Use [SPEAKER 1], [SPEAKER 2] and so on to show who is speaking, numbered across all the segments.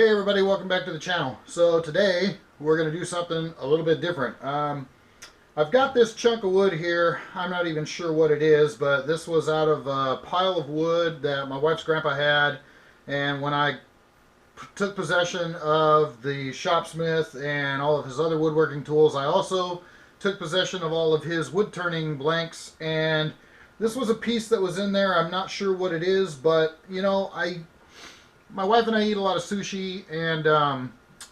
[SPEAKER 1] Hey everybody, welcome back to the channel. So today we're going to do something a little bit different. I've got this chunk of wood here. I'm not even sure what it is, but this was out of a pile of wood that my wife's grandpa had, and when I took possession of the ShopSmith and all of his other woodworking tools, I also took possession of all of his wood turning blanks, and this was a piece that was in there. I'm not sure what it is, but you know, my wife and I eat a lot of sushi, and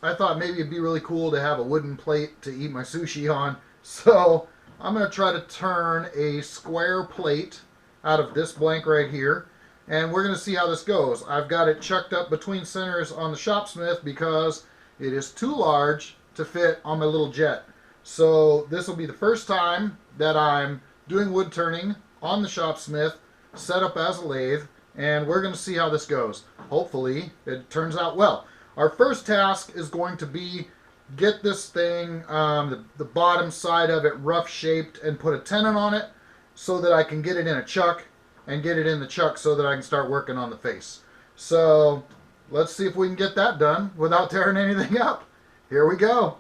[SPEAKER 1] I thought maybe it'd be really cool to have a wooden plate to eat my sushi on. So I'm going to try to turn a square plate out of this blank right here, and we're going to see how this goes. I've got it chucked up between centers on the ShopSmith because it is too large to fit on my little jet. So this will be the first time that I'm doing wood turning on the ShopSmith set up as a lathe, and we're going to see how this goes. Hopefully it turns out well. Our first task is going to be get this thing, the bottom side of it rough shaped, and put a tenon on it so that I can get it in a chuck and get it in the chuck so that I can start working on the face. So let's see if we can get that done without tearing anything up. Here we go.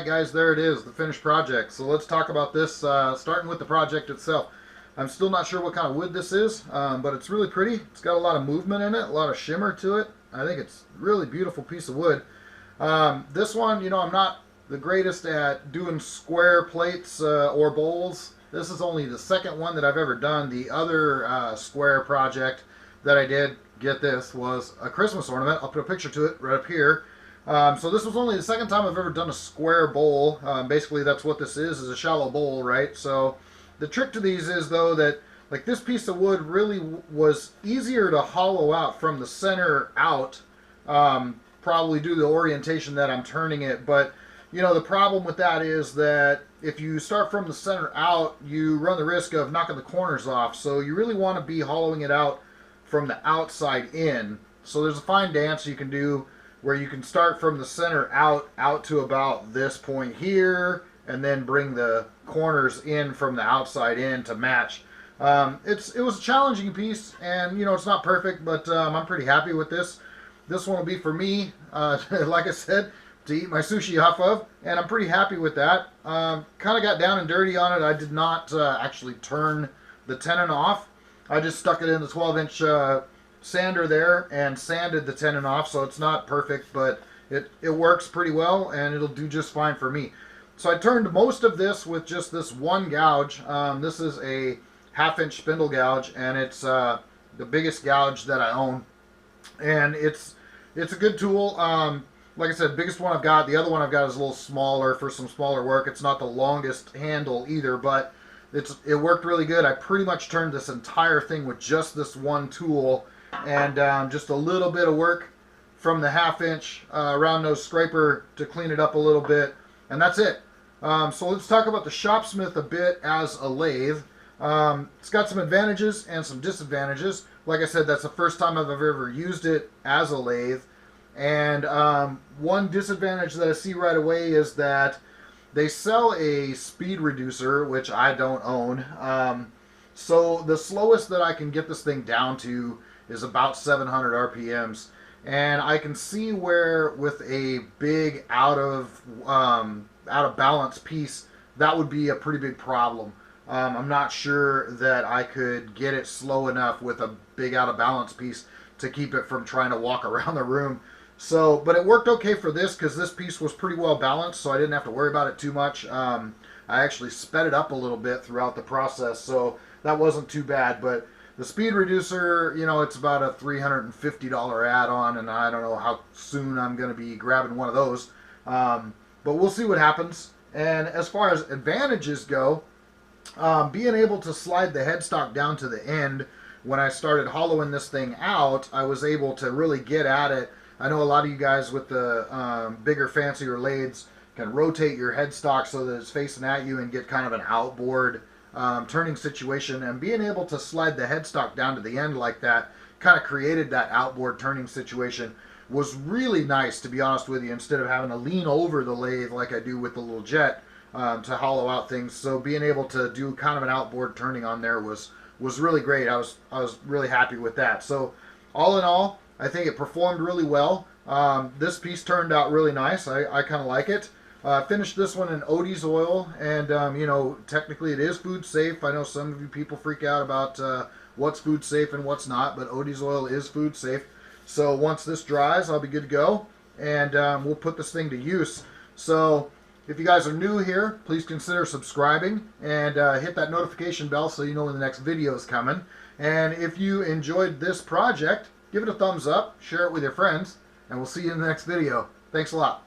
[SPEAKER 1] Alright guys, there it is, the finished project. So let's talk about this, starting with the project itself. I'm still not sure what kind of wood this is, but it's really pretty. It's got a lot of movement in it, a lot of shimmer to it. I think it's a really beautiful piece of wood. This one, you know, I'm not the greatest at doing square plates or bowls. This is only the second one that I've ever done. The other square project that I did, get this, was a Christmas ornament. I'll put a picture to it right up here. So this was only the second time I've ever done a square bowl. Basically that's what this is a shallow bowl, right? So the trick to these is though that like this piece of wood really was easier to hollow out from the center out, probably due to the orientation that I'm turning it. But you know, the problem with that is that if you start from the center out, you run the risk of knocking the corners off. So you really want to be hollowing it out from the outside in. So there's a fine dance you can do where you can start from the center out to about this point here, and then bring the corners in from the outside in to match. It was a challenging piece, and you know, it's not perfect, but I'm pretty happy with this. This one will be for me, like I said, to eat my sushi off of, and I'm pretty happy with that. Kind of got down and dirty on it. I did not actually turn the tenon off. I just stuck it in the 12-inch sander there and sanded the tenon off, so it's not perfect, but it works pretty well, and it'll do just fine for me. So I turned most of this with just this one gouge. This is a 1/2-inch spindle gouge, and it's the biggest gouge that I own, and it's a good tool. Like I said, biggest one I've got. The other one I've got is a little smaller for some smaller work. It's not the longest handle either, but it worked really good. I pretty much turned this entire thing with just this one tool, and just a little bit of work from the 1/2-inch round nose scraper to clean it up a little bit, and that's it. So let's talk about the ShopSmith a bit as a lathe. It's got some advantages and some disadvantages. Like I said, that's the first time I've ever used it as a lathe. And one disadvantage that I see right away is that they sell a speed reducer, which I don't own. So the slowest that I can get this thing down to is about 700 RPMs. And I can see where with a big out of balance piece, that would be a pretty big problem. I'm not sure that I could get it slow enough with a big out of balance piece to keep it from trying to walk around the room. So, but it worked okay for this because this piece was pretty well balanced, so I didn't have to worry about it too much. I actually sped it up a little bit throughout the process, so that wasn't too bad. But the speed reducer, you know, it's about a $350 add-on, and I don't know how soon I'm going to be grabbing one of those. But we'll see what happens. And as far as advantages go, being able to slide the headstock down to the end, when I started hollowing this thing out, I was able to really get at it. I know a lot of you guys with the bigger, fancier lathes can rotate your headstock so that it's facing at you and get kind of an outboard turning situation. And being able to slide the headstock down to the end like that kind of created that outboard turning situation. Was really nice, to be honest with you, instead of having to lean over the lathe like I do with the little jet to hollow out things. So being able to do kind of an outboard turning on there was really great. I was really happy with that. So all in all, I think it performed really well. This piece turned out really nice. I kind of like it. Finished this one in Odie's oil, and you know, technically it is food safe. I know some of you people freak out about what's food safe and what's not, but Odie's oil is food safe. So once this dries, I'll be good to go, and we'll put this thing to use. So if you guys are new here, please consider subscribing and hit that notification bell so you know when the next video is coming. And if you enjoyed this project, give it a thumbs up, share it with your friends, and we'll see you in the next video. Thanks a lot.